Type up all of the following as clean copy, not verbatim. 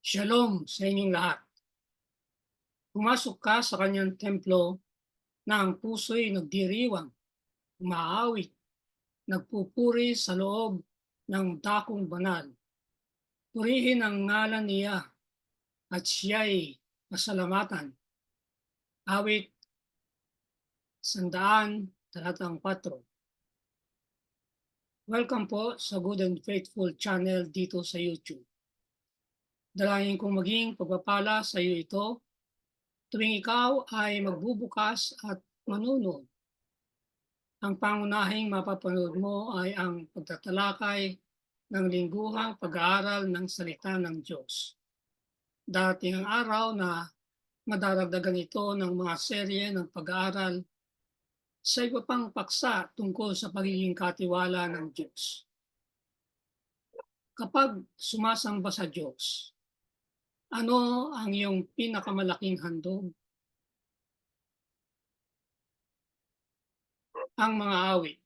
Shalom sa inyong lahat. Pumasok ka sa kanyang templo na ang puso'y nagdiriwang, umaawit, nagpupuri sa loob ng dakong banal. Purihin ang ngalan niya at siya'y pasalamatan. Awit 100:4. Welcome po sa Good and Faithful channel dito sa YouTube. Dalangin kong maging pagpapala sa iyo ito tuwing ikaw ay magbubukas at manunod. Ang pangunahing mapapanood mo ay ang pagtatalakay ng lingguhang pag-aaral ng salita ng Diyos. Dating ang araw na madaragdagan ito ng mga serye ng pag-aaral sa iba pang paksa tungkol sa pagiging katiwala ng Diyos. Kapag sumasamba sa Diyos, ano ang iyong pinakamalaking handog? Ang mga awit.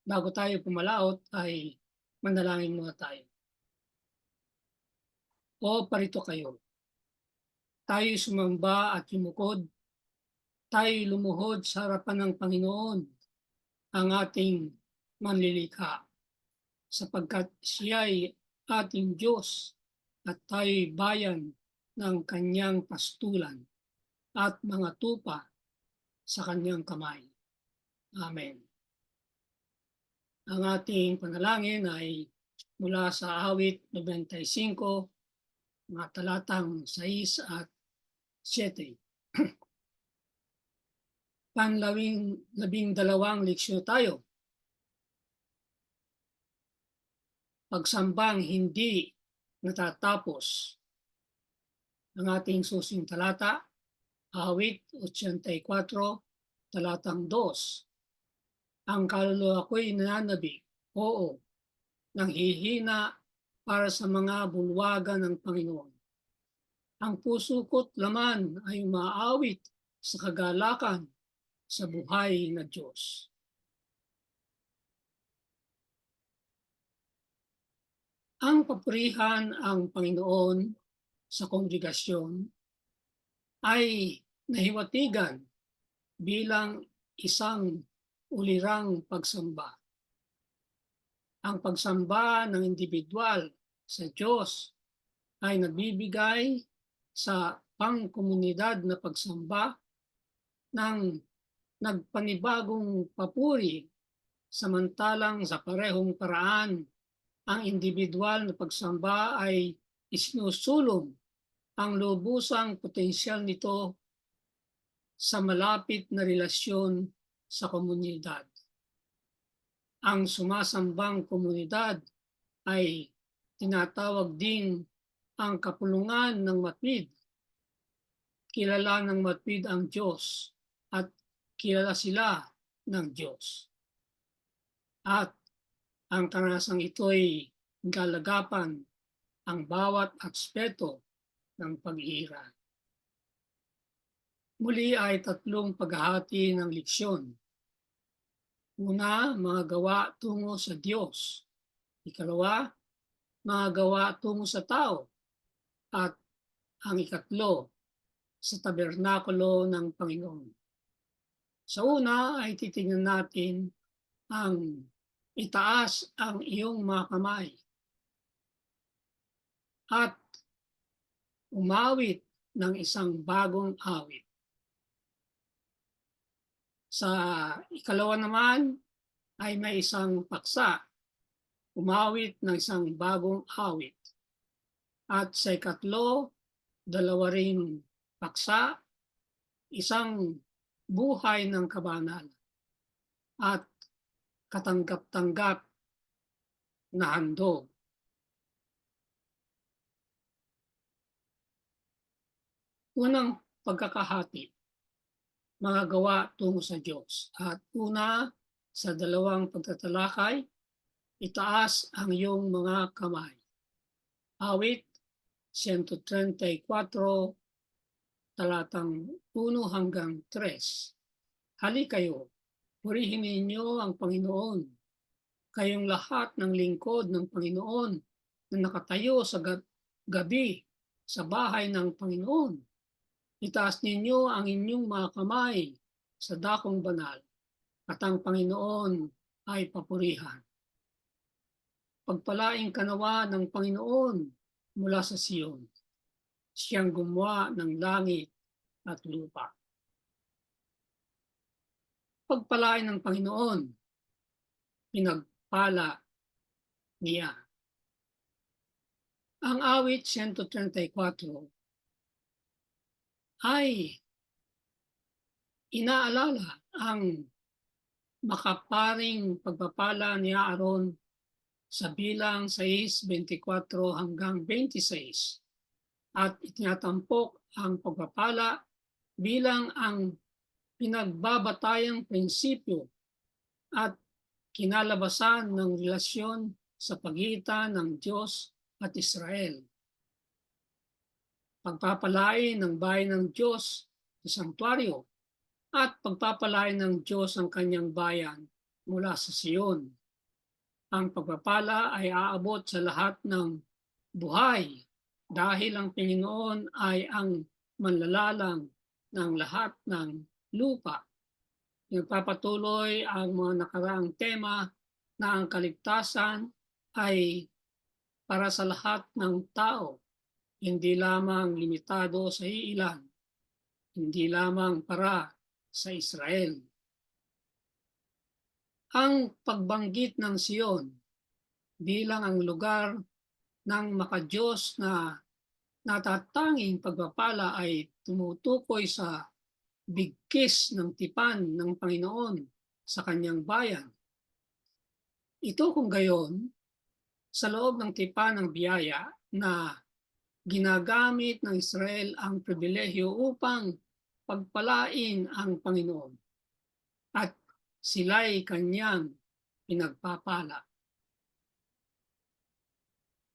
Bago tayo pumalaot ay manalangin muna tayo. O parito kayo. Tayo sumamba at yumukod. Tayo lumuhod sa harapan ng Panginoon, ang ating manlilikha, sapagkat siya'y ating Diyos at tayo'y bayan ng kanyang pastulan at mga tupa sa kanyang kamay. Amen. Ang ating panalangin ay mula sa awit 95, mga talatang 6 at 7. Panlabing-dalawang leksyon tayo. Pagsambang hindi natatapos. Ang ating susing talata, awit 84, talatang 2. Ang kaluluwa ko'y nananabik, oo, nanghihina para sa mga bulwagan ng Panginoon. Ang puso ko't laman ay umaawit sa kagalakan sa buhay na Diyos. Ang papurihan ang Panginoon sa kongregasyon ay nahiwatigan bilang isang ulirang pagsamba. Ang pagsamba ng individual sa Diyos ay nagbibigay sa pangkomunidad na pagsamba ng nagpanibagong papuri, samantalang sa parehong paraan ang individual na pagsamba ay isinusulong ang lubusang potensyal nito sa malapit na relasyon sa komunidad. Ang sumasambang komunidad ay tinatawag ding ang kapulungan ng matwid. Kilala ng matwid ang Diyos at kilala sila ng Diyos. At ang karanasang ito'y galagapan ang bawat aspeto ng pag-iira. Muli ay 3 paghahati ng leksyon. Una, mga gawa tungo sa Diyos. Ikalawa, mga gawa tungo sa tao. At ang ikatlo, sa tabernakulo ng Panginoon. Sa una ay titingnan natin ang itaas ang iyong mga kamay at umawit ng isang bagong awit. Sa ikalawa naman ay may isang paksa, umawit ng isang bagong awit. At sa ikatlo, 2 ring paksa, isang buhay ng kabanalan at katanggap-tanggap na handog. Unang pagkakahati, mga gawa tungo sa Diyos. At una, sa 2 pagtatalakay, itaas ang iyong mga kamay. Awit 134, talatang 1 hanggang 3. Halikayo, purihin ninyo ang Panginoon, kayong lahat ng lingkod ng Panginoon na nakatayo sa gabi sa bahay ng Panginoon. Itaas ninyo ang inyong mga kamay sa dakong banal at ang Panginoon ay papurihan. Pagpalaing kanawa ng Panginoon mula sa Siyon, siyang gumawa ng langit at lupa. Pagpalain ng Panginoon, pinagpala niya. Ang awit 134 ay inaalala ang makaparing pagpapala ni Aaron sa bilang 6:24 hanggang 26 at itinatampok ang pagpapala bilang ang pinagbabatayang prinsipyo at kinalabasan ng relasyon sa pagitan ng Diyos at Israel. Pagpapalain ng bayan ng Diyos sa santuaryo at pagpapalain ng Diyos ang kanyang bayan mula sa Siyon. Ang pagpapala ay aabot sa lahat ng buhay dahil ang Panginoon ay ang manlalalang ng lahat ng lupa. Nagpapatuloy ang mga nakaraang tema na ang kaligtasan ay para sa lahat ng tao, hindi lamang limitado sa iilan, hindi lamang para sa Israel. Ang pagbanggit ng Siyon bilang ang lugar ng makadiyos na natatanging pagpapala ay tumutukoy sa bigkis ng tipan ng Panginoon sa kanyang bayan. Ito kung gayon, sa loob ng tipan ng biyaya na ginagamit ng Israel ang pribilehyo upang pagpalain ang Panginoon at sila'y kanyang pinagpapala.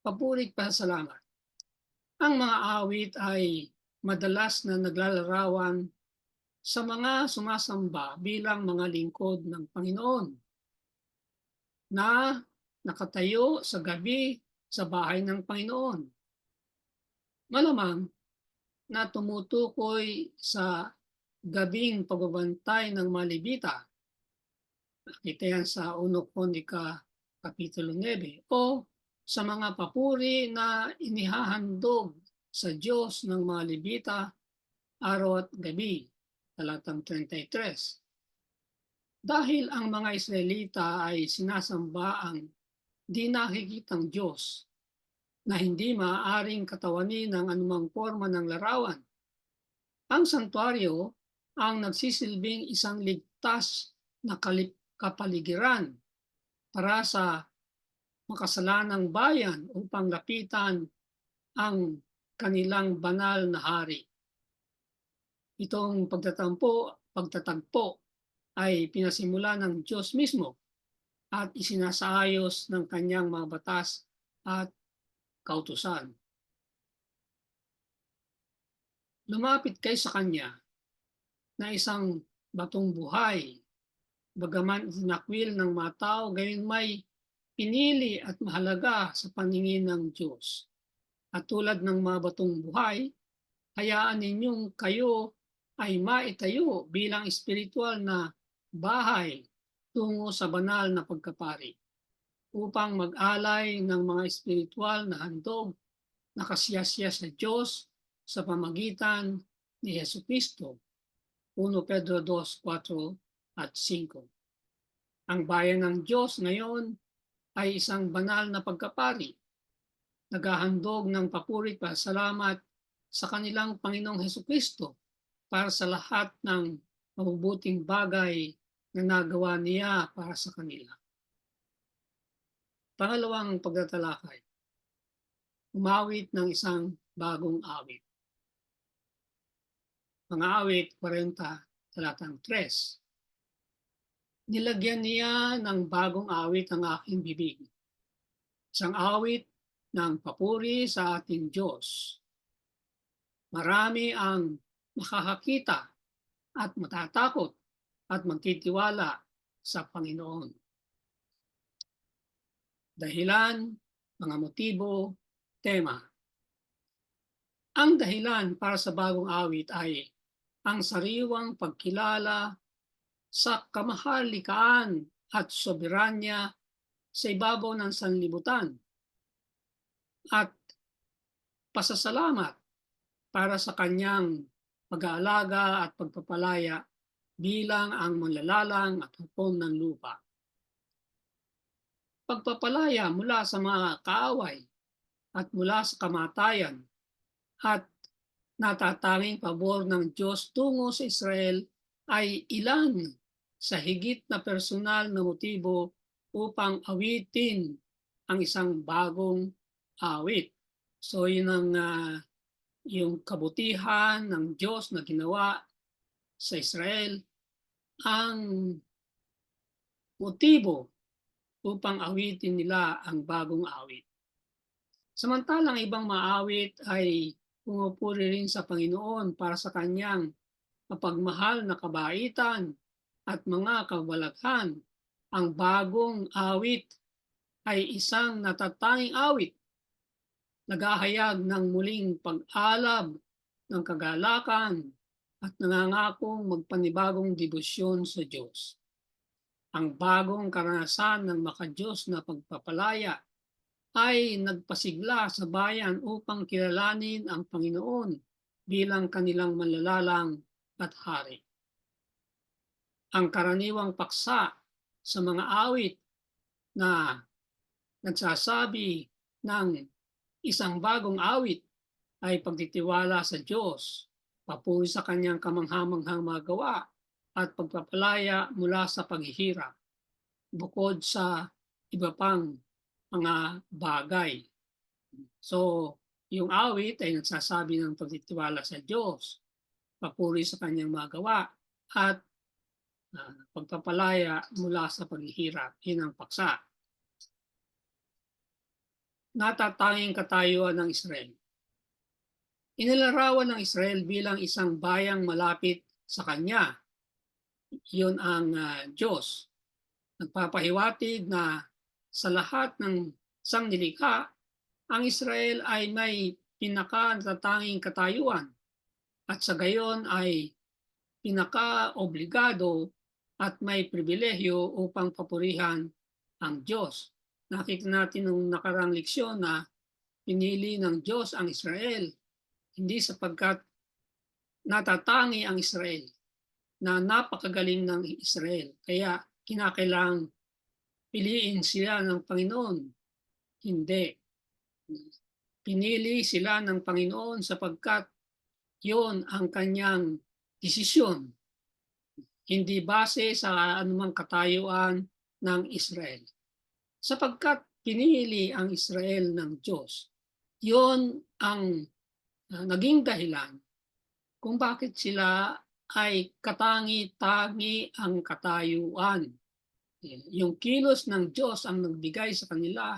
Papuri at pasalamat. Ang mga awit ay madalas na naglalarawan sa mga sumasamba bilang mga lingkod ng Panginoon na nakatayo sa gabi sa bahay ng Panginoon. Malamang na tumutukoy sa gabing pagbabantay ng mga Levita. Nakita yan sa 1 Kronika Kapitulo 9 o sa mga papuri na inihahandog sa Diyos ng mga Levita araw at gabi, talatang 33. Dahil ang mga Israelita ay sinasamba ang di nakikitang Diyos na hindi maaaring katawanin ng anumang forma ng larawan. Ang santuaryo ang nagsisilbing isang ligtas na kapaligiran para sa makasalanang bayan upang lapitan ang kanilang banal na hari. Itong pagtatagpo ay pinasimula ng Diyos mismo at isinasaayos ng kanyang mga batas at kautusan. Lumapit kayo sa kanya na isang batong buhay, bagaman itinakwil ng mga tao, gayon may pinili at mahalaga sa paningin ng Diyos. At tulad ng mga batong buhay, hayaan ninyong kayo ay maitayo bilang espiritual na bahay tungo sa banal na pagkapari upang mag-alay ng mga espiritual na handog na kasiyasiya sa Diyos sa pamagitan ni Jesucristo. 1 Pedro 2:4 at 5. Ang bayan ng Diyos ngayon ay isang banal na pagkapari, naghahandog ng papuri at salamat sa kanilang Panginoong Jesucristo para sa lahat ng mabubuting bagay na nagawa niya para sa kanila. Pangalawang pagtatalakay, umawit ng isang bagong awit. Mga awit 40, talatang 3. Nilagyan niya ng bagong awit ang aking bibig. Isang awit ng papuri sa ating Diyos. Marami ang makakakita at matatakot at magtitiwala sa Panginoon. Dahilan, mga motibo, tema. Ang dahilan para sa bagong awit ay ang sariwang pagkilala sa kamahalikaan at soberanya sa ibabaw ng sanlibutan at pasasalamat para sa kanyang pag-aalaga at pagpapalaya bilang ang manlalalang at hukon ng lupa. Pagpapalaya mula sa mga kaaway at mula sa kamatayan at natatanging pabor ng Diyos tungo sa Israel ay ilan sa higit na personal na motibo upang awitin ang isang bagong awit. So yun ang yung kabutihan ng Diyos na ginawa sa Israel ang motibo upang awitin nila ang bagong awit. Samantalang ibang maawit ay pumupuri rin sa Panginoon para sa kanyang mapagmahal na kabaitan at mga kababalaghan. Ang bagong awit ay isang natatanging awit, naghahayag ng muling pag-alab ng kagalakan at nangangakong magpanibagong debosyon sa Diyos. Ang bagong karanasan ng makadiyos na pagpapalaya ay nagpasigla sa bayan upang kilalanin ang Panginoon bilang kanilang manlalalang at hari. Ang karaniwang paksa sa mga awit na nagsasabi ng isang bagong awit ay pagtitiwala sa Diyos, papuri sa kanyang kamanghamanghang magawa at pagpapalaya mula sa paghihirap, bukod sa iba pang mga bagay. So, yung awit ay nagsasabi ng pagtitiwala sa Diyos, papuri sa kanyang magawa, at pagpapalaya mula sa paghihirap. Yun ang paksa. Natatanging katayuan ng Israel. Inilarawan ng Israel bilang isang bayang malapit sa kanya. Yun ang Diyos. Nagpapahiwatig na sa lahat ng sangnilikha, ang Israel ay may pinaka-natatanging katayuan at sa gayon ay pinaka-obligado at may pribilehyo upang papurihan ang Diyos. Nakita natin nung nakarang leksyon na pinili ng Diyos ang Israel, hindi sapagkat natatangi ang Israel, na napakagaling ng Israel. Kaya kinakailangang piliin sila ng Panginoon. Hindi. Pinili sila ng Panginoon sapagkat yon ang kanyang desisyon. Hindi base sa anumang katayuan ng Israel. Sapagkat pinili ang Israel ng Diyos, yon ang naging dahilan kung bakit sila ay katangi-tangi ang katayuan. Yung kilos ng Diyos ang nagbigay sa kanila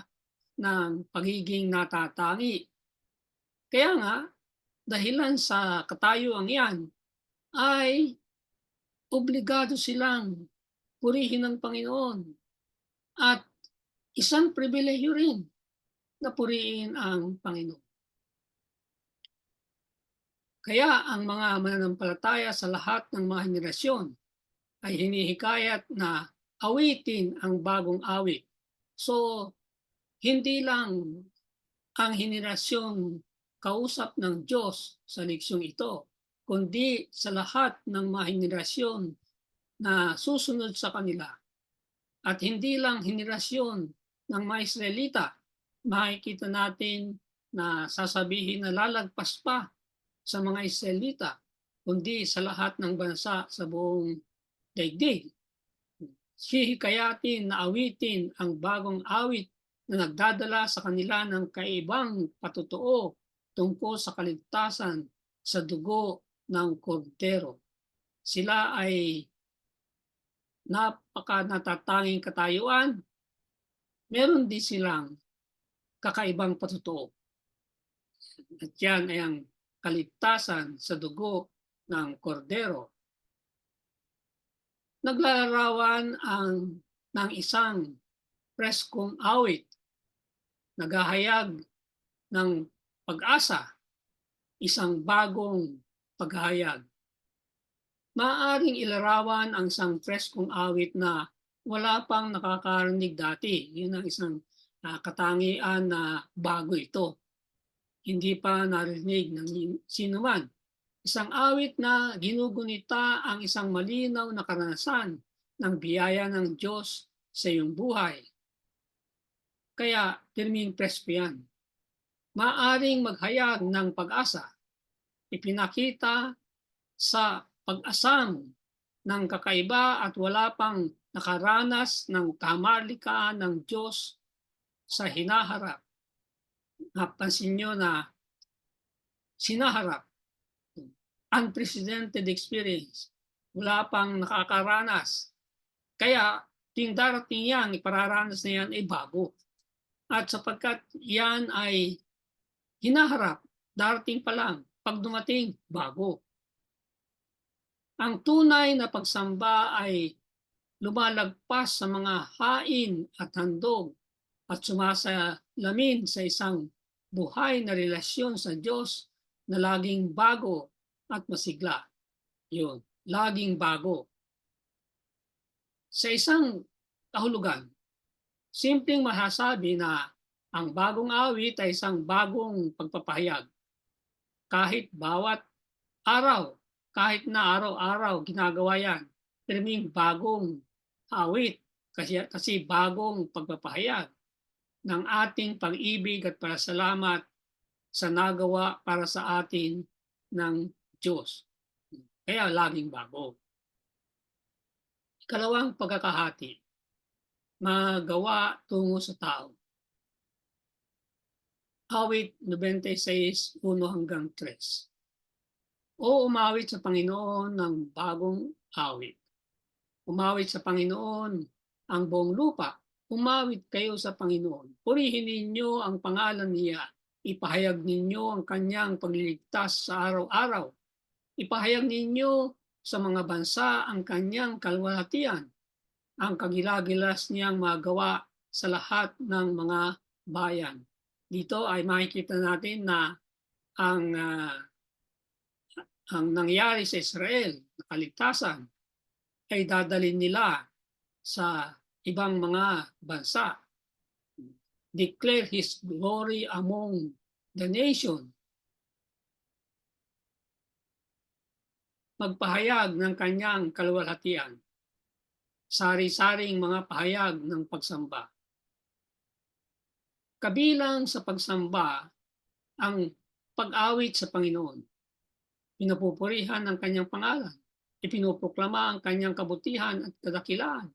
ng pagiging natatangi. Kaya nga, dahilan sa katayuan yan, ay obligado silang purihin ng Panginoon. At isang pribilehyo rin na purihin ang Panginoon. Kaya ang mga mananampalataya sa lahat ng mga henerasyon ay hinihikayat na awitin ang bagong awit. So, hindi lang ang henerasyon kausap ng Diyos sa leksyong ito, kundi sa lahat ng mga henerasyon na susunod sa kanila. At hindi lang henerasyon ng mga Israelita, makikita natin na sasabihin na lalagpas pa sa mga Israelita, kundi sa lahat ng bansa sa buong daigdig. Hihikayatin na awitin ang bagong awit na nagdadala sa kanila ng kaibang patotoo tungkol sa kaligtasan sa dugo ng kordero. Sila ay napaka-natatanging katayuan, meron din silang kakaibang patotoo. At yan ay ang kaligtasan sa dugo ng kordero. Naglalarawan ng isang preskong awit, naghahayag ng pag-asa isang bagong paghahayag. Maaaring ilarawan ang isang preskong awit na wala pang nakakarinig dati. Yun ang isang katangian na bago ito. Hindi pa narinig ng sino man. Isang awit na ginugunita ang isang malinaw na karanasan ng biyaya ng Diyos sa iyong buhay. Kaya pirming presko yan. Maaring maghayag ng pag-asa. Ipinakita sa pag-asam ng kakaiba at wala pang nakaranas ng kamarlikaan ng Diyos sa hinaharap. Napansin nyo na sinaharap, unprecedented experience, wala pang nakakaranas. Kaya yung darating yan, ipararanas na yan ay bago. At sapagkat yan ay hinaharap, darating pa lang, pag dumating, bago. Ang tunay na pagsamba ay lumalagpas sa mga hain at handog at sumasalamin sa isang buhay na relasyon sa Diyos na laging bago at masigla. Yun, laging bago. Sa isang kahulugan, simpleng masasabi na ang bagong awit ay isang bagong pagpapahayag. Kahit bawat araw, kahit na araw-araw ginagawa yan, pirming bagong awit kasi bagong pagpapahayag ng ating pag-ibig at pasalamat sa nagawa para sa atin ng Diyos. Kaya laging bago. Ikalawang pagkakahati, magawa tungo sa tao. Awit 96, 1-3. O umawit sa Panginoon ng bagong awit. Umawit sa Panginoon ang buong lupa. Umawit kayo sa Panginoon. Purihin ninyo ang pangalan niya. Ipahayag ninyo ang kanyang pagliligtas sa araw-araw. Ipahayag ninyo sa mga bansa ang kanyang kalwalhatian, ang kagilagilas niyang magawa sa lahat ng mga bayan. Dito ay makikita natin na ang nangyari sa Israel, na kaligtasan, ay dadalhin nila sa ibang mga bansa. Declare His glory among the nation. Magpahayag ng kanyang kalwalhatian. Sari-saring mga pahayag ng pagsamba. Kabilang sa pagsamba ang pag-awit sa Panginoon. Pinupupurihan ang kanyang pangalan. Ipinoproklama ang kanyang kabutihan at kadakilaan.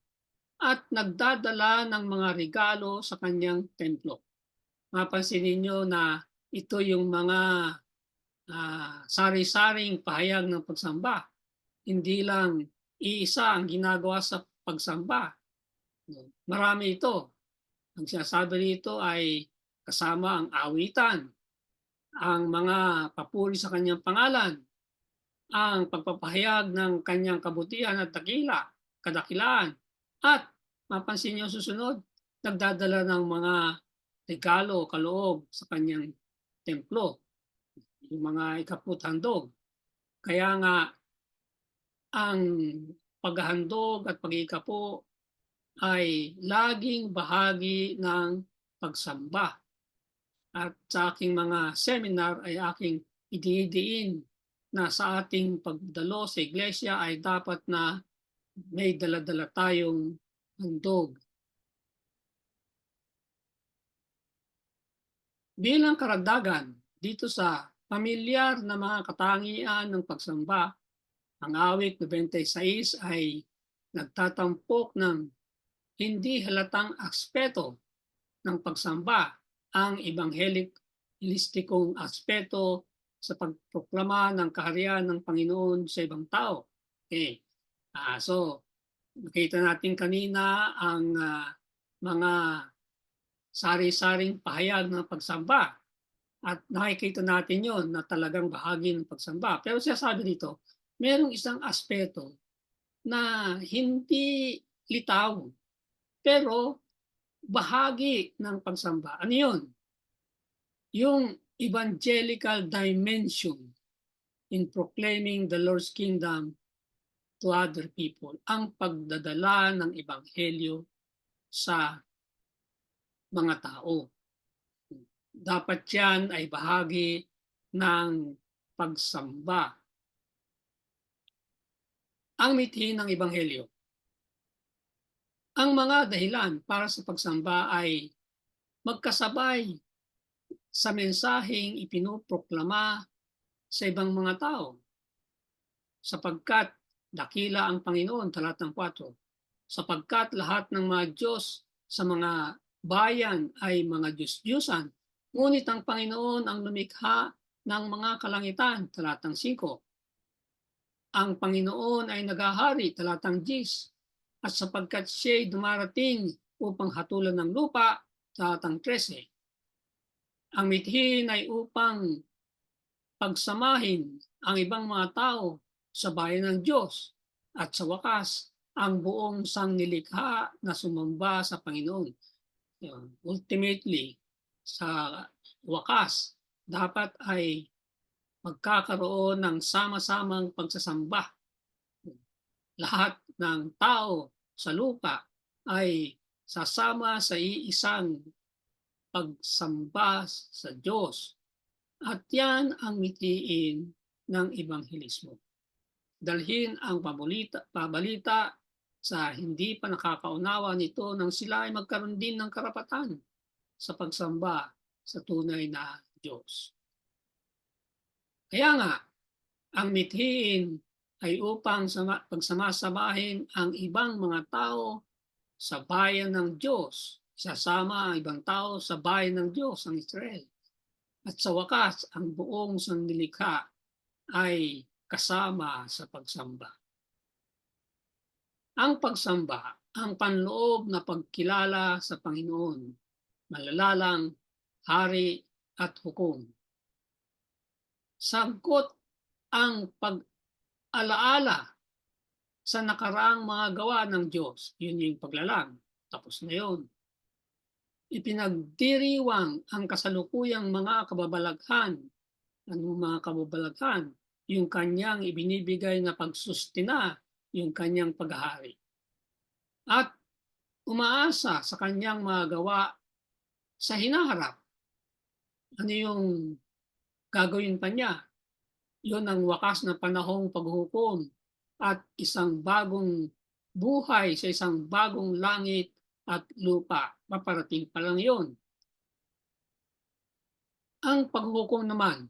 At nagdadala ng mga regalo sa kanyang templo. Mapansin ninyo na ito yung mga sari-saring pahayag ng pagsamba. Hindi lang iisa ang ginagawa sa pagsamba. Marami ito. Ang sinasabi rito ay kasama ang awitan, ang mga papuri sa kanyang pangalan, ang pagpapahayag ng kanyang kabutihan at kadakilaan, at mapansin niyo susunod, nagdadala ng mga regalo, kaloob sa kanyang templo, yung mga ikaputhandog. Kaya nga, ang paghahandog at pag-iikapo ay laging bahagi ng pagsamba. At sa aking mga seminar ay aking ididiin na sa ating pagdalo sa iglesia ay dapat na may dala-dala tayong handog. Bilang karagdagan dito sa pamilyar na mga katangian ng pagsamba, ang awit 96 ay nagtatampok ng hindi halatang aspeto ng pagsamba, ang ebanghelistikong aspeto sa pagproklama ng kaharian ng Panginoon sa ibang tao. Okay. So, nakita natin kanina ang mga sari-saring pahayag ng pagsamba. At nakikita natin yon na talagang bahagi ng pagsamba. Pero sinasabi dito, merong isang aspeto na hindi litaw, pero bahagi ng pagsamba. Ano yun? Yung evangelical dimension in proclaiming the Lord's kingdom to other people. Ang pagdadala ng ebanghelyo sa mga tao. Dapat yan ay bahagi ng pagsamba. Ang mithi ng ebanghelyo. Ang mga dahilan para sa pagsamba ay magkasabay sa mensaheng ipinoproklama sa ibang mga tao. Sapagkat dakila ang Panginoon, talatang 4. Sapagkat lahat ng mga Diyos sa mga bayan ay mga Diyos-Diyusan, ngunit ang Panginoon ang lumikha ng mga kalangitan, talatang 5. Ang Panginoon ay naghahari, talatang 10. At sapagkat siya'y dumarating upang hatulan ng lupa, talatang 13. Ang mithin ay upang pagsamahin ang ibang mga tao sa bayan ng Diyos at sa wakas ang buong sangnilikha na sumamba sa Panginoon. Ultimately, sa wakas, dapat ay magkakaroon ng sama-samang pagsasamba. Lahat ng tao sa lupa ay sasama sa iisang pagsamba sa Diyos. At yan ang mitiin ng ebanghelismo. Dalhin ang pabalita sa hindi pa nakakaunawa nito nang sila ay magkaroon din ng karapatan sa pagsamba sa tunay na Diyos. Kaya nga, ang mithiin ay upang pagsamasamahin ang ibang mga tao sa bayan ng Diyos. Sasama ang ibang tao sa bayan ng Diyos, ang Israel. At sa wakas, ang buong sangnilikha ay kasama sa pagsamba. Ang pagsamba, ang panloob na pagkilala sa Panginoon, malalalang, hari at hukom. Sangkot ang pag-alaala sa nakaraang mga gawa ng Diyos. Yun yung paglalang. Tapos na yun. Ipinagdiriwang ang kasalukuyang mga kababalaghan. Anong mga kababalaghan? Yung kanyang ibinibigay na pagsustina, yung kanyang paghahari. At umaasa sa kanyang mga gawa sa hinaharap. Ano yung gagawin pa niya? Yun ang wakas na panahong paghukom at isang bagong buhay sa isang bagong langit at lupa. Paparating pa lang yun. Ang paghukom naman,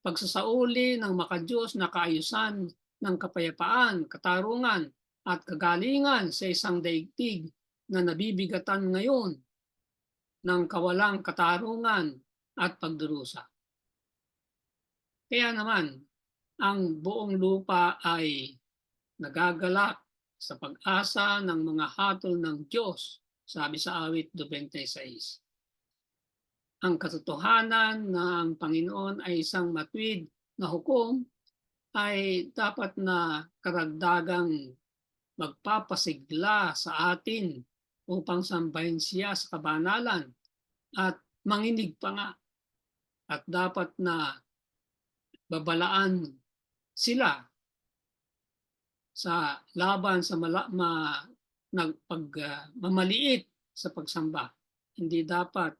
pagsasauli ng makadiyos na kaayusan ng kapayapaan, katarungan at kagalingan sa isang daigdig na nabibigatan ngayon ng kawalang katarungan at pagdurusa. Kaya naman, ang buong lupa ay nagagalak sa pag-asa ng mga hatol ng Diyos, sabi sa awit 26. Ang katotohanan na ang Panginoon ay isang matuwid na hukom ay dapat na karagdagang magpapasigla sa atin upang sambahin siya sa kabanalan at manginig pa nga. At dapat na babalaan sila sa laban sa mamaliit sa pagsamba. Hindi dapat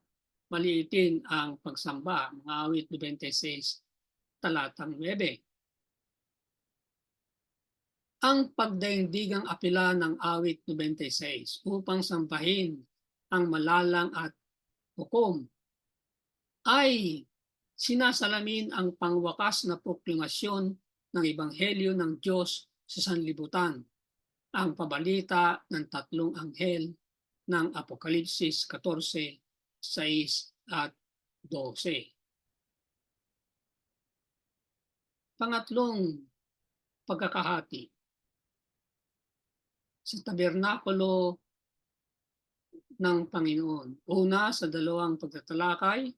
maliitin ang pagsamba. Mga awit 26, talatang 9. Ang pagdaigdigang apela ng awit 96 upang sambahin ang malalang at hukom ay sinasalamin ang pangwakas na proklamasyon ng Ebanghelyo ng Diyos sa sanlibutan, ang pabalita ng tatlong anghel ng Apokalipsis 14, 6 at 12. Pangatlong pagkakahati. Sa tabernakulo ng Panginoon. Una, sa dalawang pagtatalakay,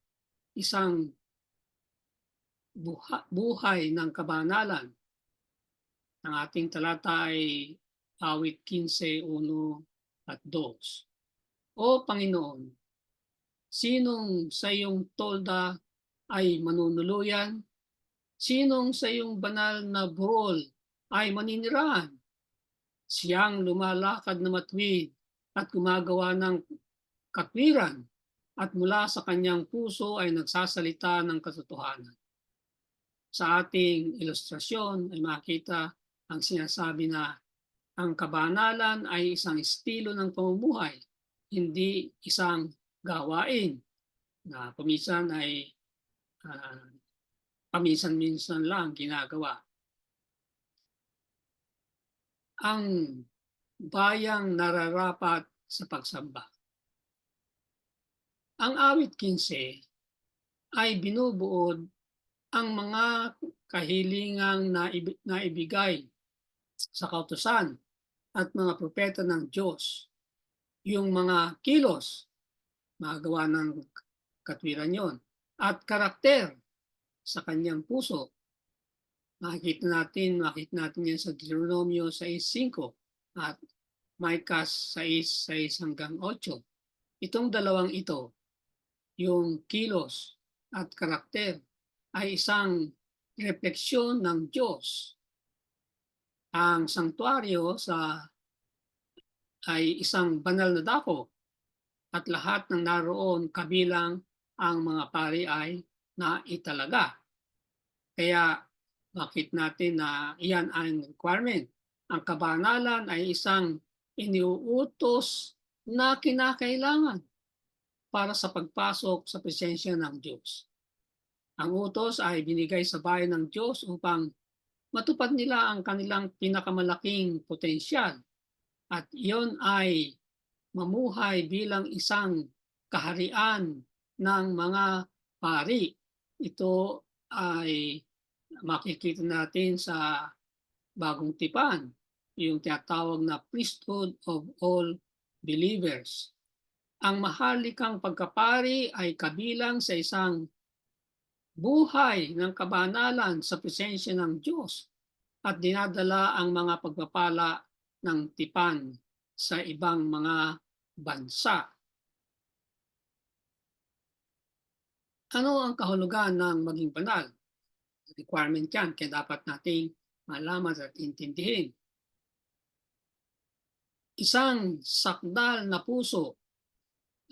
isang buhay ng kabanalan. Ang ating talata ay awit 15, 1 at 2. O Panginoon, sinong sa iyong tolda ay manunuluyan? Sinong sa iyong banal na burol ay maninirahan? Siyang lumalakad na matuwid at gumagawa ng katwiran at mula sa kanyang puso ay nagsasalita ng katotohanan. Sa ating ilustrasyon ay makita ang sinasabi na ang kabanalan ay isang estilo ng pamumuhay, hindi isang gawain na paminsan ay uh, paminsan-minsan lang ginagawa. Ang bayang nararapat sa pagsamba. Ang awit 15 ay binubuod ang mga kahilingang naibigay sa kautusan at mga propeta ng Diyos. Yung mga kilos, magawa ng katwiran yon, at karakter sa kanyang puso. Makikita natin yan sa Deuteronomio 6:5 at Micah 6:6 hanggang 8. Itong dalawang ito, yung kilos at karakter, ay isang refleksyon ng Diyos. Ang sanktuaryo ay isang banal na dako at lahat ng naroon kabilang ang mga pari ay naitalaga. Kaya bakit natin na iyan ang requirement? Ang kabanalan ay isang iniuutos na kinakailangan para sa pagpasok sa presensya ng Diyos. Ang utos ay binigay sa bayan ng Diyos upang matupad nila ang kanilang pinakamalaking potensyal at iyon ay mamuhay bilang isang kaharian ng mga pari. Ito ay makikita natin sa Bagong Tipan, yung tinatawag na priesthood of all believers. Ang mahalikang pagkapari ay kabilang sa isang buhay ng kabanalan sa presensya ng Diyos at dinadala ang mga pagpapala ng tipan sa ibang mga bansa. Ano ang kahulugan ng maging banal? Requirement yan, kaya dapat nating malaman at intindihin. Isang sakdal na puso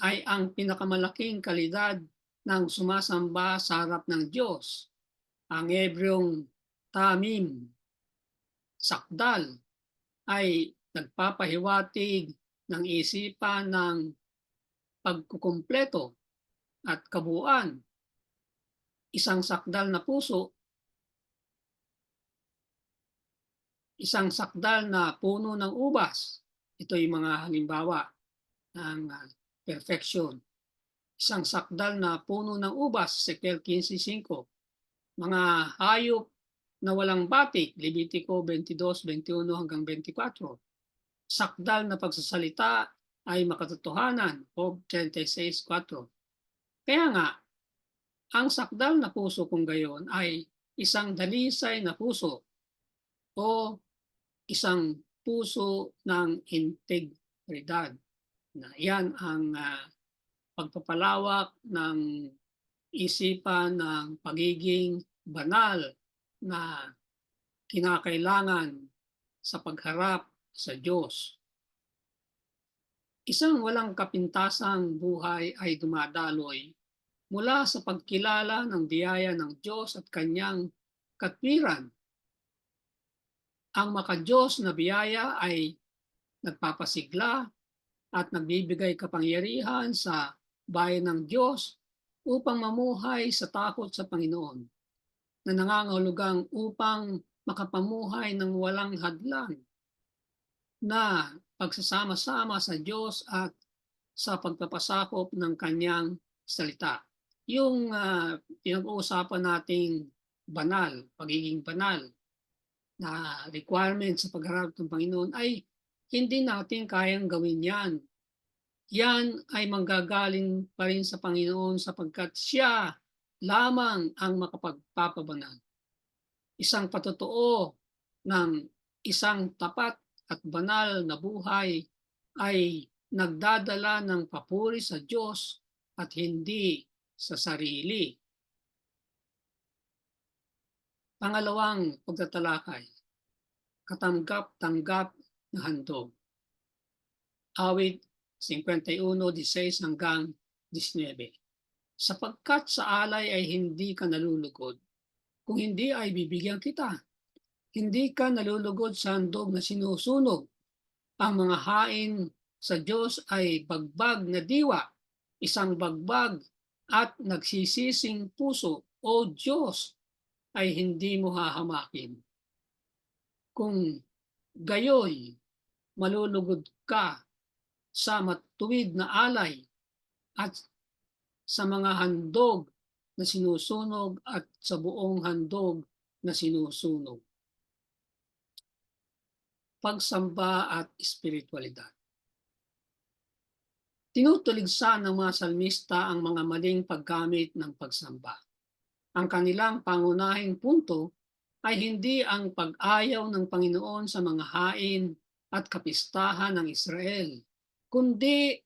ay ang pinakamalaking kalidad ng sumasamba sa harap ng Diyos. Ang Hebreong tamim, sakdal, ay nagpapahiwatig ng isipan ng pagkukumpleto at kabuuan. Isang sakdal na puso, isang sakdal na puno ng ubas. Ito yung mga halimbawa ng perfection. Isang sakdal na puno ng ubas, Ezekiel 15:5. Mga hayop na walang batik, Levitico 22:21 hanggang 24. Sakdal na pagsasalita ay makatotohanan, Job 36:4. Kaya nga, ang sakdal na puso kung gayon ay isang dalisay na puso o isang puso ng integridad. Na yan ang pagpapalawak ng isipan ng pagiging banal na kinakailangan sa pagharap sa Diyos. Isang walang kapintasang buhay ay dumadaloy mula sa pagkilala ng biyaya ng Diyos at kanyang katwiran. Ang makadiyos na biyaya ay nagpapasigla at nagbibigay kapangyarihan sa bayan ng Diyos upang mamuhay sa takot sa Panginoon, na nangangahulugang upang makapamuhay ng walang hadlang na pagsasama-sama sa Diyos at sa pagpapasakop ng kanyang salita. Yung pinag-uusapan nating banal, pagiging banal na requirement sa pagharap ng Panginoon ay hindi natin kayang gawin yan. Yan ay manggagaling pa rin sa Panginoon sapagkat siya lamang ang makapagpapabanal. Isang patotoo ng isang tapat at banal na buhay ay nagdadala ng papuri sa Diyos at hindi sa sarili. Pangalawang pagtatalakay, katanggap-tanggap na handog. Awit 51:16 hanggang 19. Sapagkat sa alay ay hindi ka nalulugod, kung hindi ay bibigyan kita. Hindi ka nalulugod sa handog na sinusunog. Ang mga hain sa Diyos ay bagbag na diwa, isang bagbag at nagsisising puso. O Diyos, ay hindi mo hahamakin. Kung gayoy, malulugod ka sa matuwid na alay at sa mga handog na sinusunog at sa buong handog na sinusunog. Pagsamba at espiritualidad. Tinutuligsa ng mga salmista ang mga maling paggamit ng pagsamba. Ang kanilang pangunahing punto ay hindi ang pag-ayaw ng Panginoon sa mga hain at kapistahan ng Israel, kundi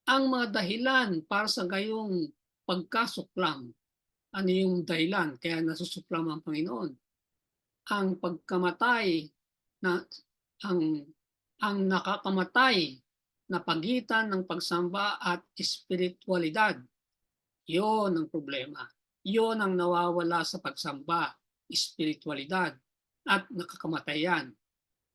ang mga dahilan para sa gayong pagkasuklam. Ano yung dahilan kaya nasusuklam ang Panginoon? Ang pagkamatay na ang nakakamatay na pagitan ng pagsamba at espiritualidad. Yon ang problema. Yon ang nawawala sa pagsamba, espiritualidad at nakakamatayan.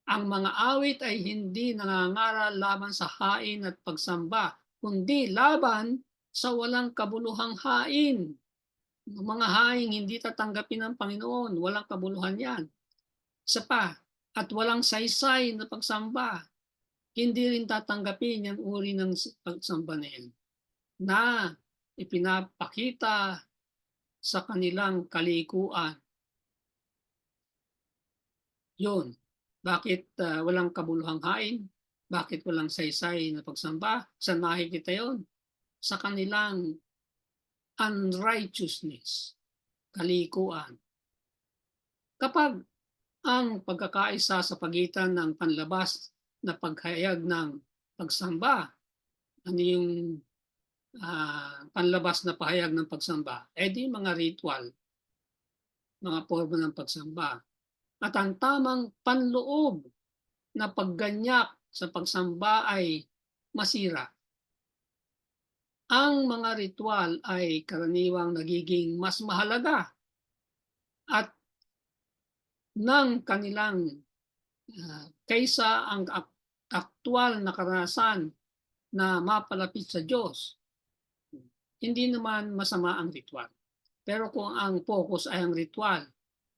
Ang mga awit ay hindi nangangaral laban sa hain at pagsamba, kundi laban sa walang kabuluhang hain. Mga haing hindi tatanggapin ng Panginoon, walang kabuluhan yan. Isa pa, at walang saysay na pagsamba. Hindi rin tatanggapin yung uri ng pagsamba na yan na ipinapakita sa kanilang kalikuan. Yun. Bakit walang kabuluhang hain? Bakit walang saysay na pagsamba? Saan makikita yon? Sa kanilang unrighteousness, kalikuan. Kapag ang pagkakaisa sa pagitan ng panlabas na paghayag ng pagsamba, ano yung panlabas na pahayag ng pagsamba? Di mga ritual, mga forma ng pagsamba. At ang tamang panloob na pagganyak sa pagsamba ay masira. Ang mga ritual ay karaniwang nagiging mas mahalaga at ng kanilang kaysa ang aktwal na karanasan na mapalapit sa Diyos. Hindi naman masama ang ritual. Pero kung ang focus ay ang ritual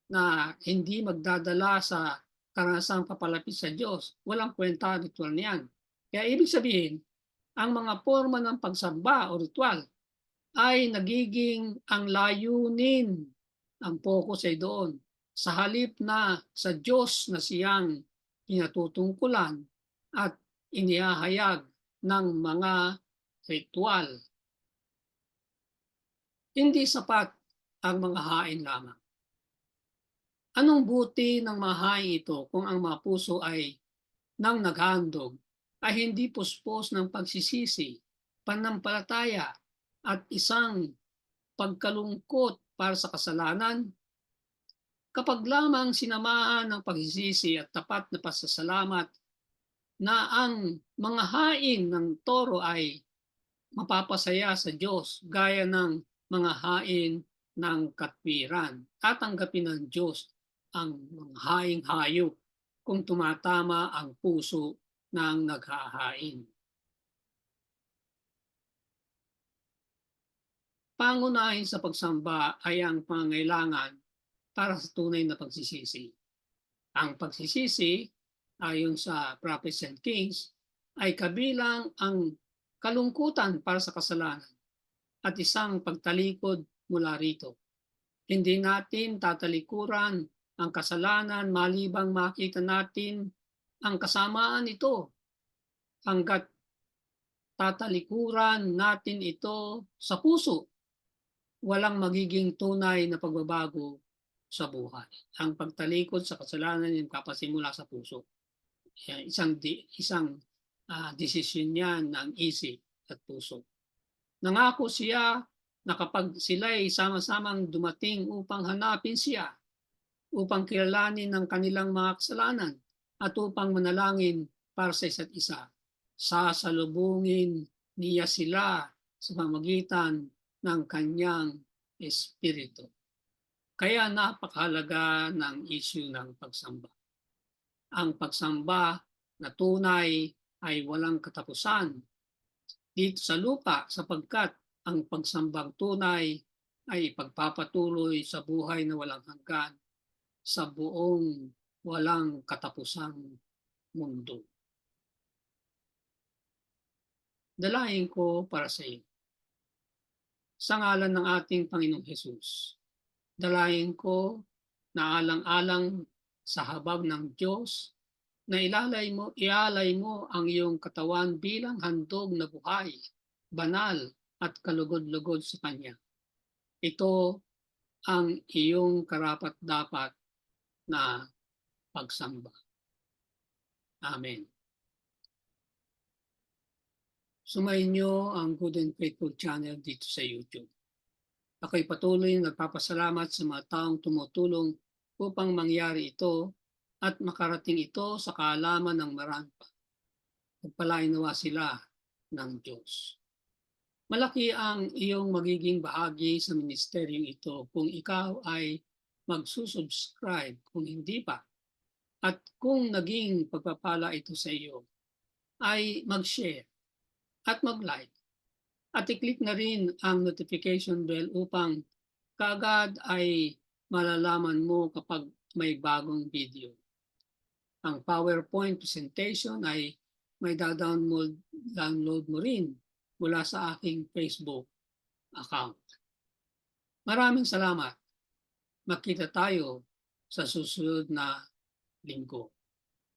na hindi magdadala sa karanasang papalapit sa Diyos, walang kwenta ritual niyan. Kaya ibig sabihin, ang mga forma ng pagsamba o ritual ay nagiging ang layunin, ang focus ay doon. Sa halip na sa Diyos na siyang pinatutungkulan at inihahayag ng mga ritual. Hindi sapat ang mga hain lamang. Anong buti ng mga hain ito kung ang mga puso ay nang naghandog ay hindi puspos ng pagsisisi, pananampalataya at isang pagkalungkot para sa kasalanan? Kapag lamang sinamahan ng pagsisisi at tapat na pasasalamat na ang mga hain ng toro ay mapapasaya sa Diyos gaya ng mga hain ng katwiran. Tatanggapin ng Diyos ang mga haing hayop kung tumatama ang puso ng naghahain. Pangunahin sa pagsamba ay ang pangailangan para sa tunay na pagsisisi. Ang pagsisisi, ayon sa Prophets and Kings, ay kabilang ang kalungkutan para sa kasalanan at isang pagtalikod mula rito. Hindi natin tatalikuran ang kasalanan malibang makita natin ang kasamaan ito. Hanggat tatalikuran natin ito sa puso, walang magiging tunay na pagbabago sa buhay. Ang pagtalikod sa kasalanan ay kapasimula sa puso. Isang desisyon yan ng isip at puso. Nangako siya na kapag sila'y sama-samang dumating upang hanapin siya, upang kilalanin ang kanilang mga kasalanan at upang manalangin para sa isa't isa. Sasalubungin niya sila sa pamamagitan ng kanyang Espiritu. Kaya napakahalaga ng issue ng pagsamba. Ang pagsamba na tunay ay walang katapusan dito sa lupa sapagkat ang pagsambang tunay ay ipagpapatuloy sa buhay na walang hanggan sa buong walang katapusang mundo. Dalahin ko para sa iyo. Sa ngalan ng ating Panginoong Hesus, dalahin ko na alang-alang sa habag ng Diyos na ialay mo ang iyong katawan bilang handog na buhay, banal at kalugod-lugod sa Kanya. Ito ang iyong karapat-dapat na pagsamba. Amen. Sumayin niyo ang Good and Faithful channel dito sa YouTube. Ako'y patuloy nagpapasalamat sa mga taong tumutulong upang mangyari ito at makarating ito sa kaalaman ng marami pa. Pagpalain nawa sila ng Diyos. Malaki ang iyong magiging bahagi sa ministeryong ito kung ikaw ay magsusubscribe kung hindi pa. At kung naging pagpapala ito sa iyo, ay mag-share at mag-like. At i-click na rin ang notification bell upang kaagad ay malalaman mo kapag may bagong video. Ang PowerPoint presentation ay may download mo rin mula sa aking Facebook account. Maraming salamat. Makita tayo sa susunod na linggo.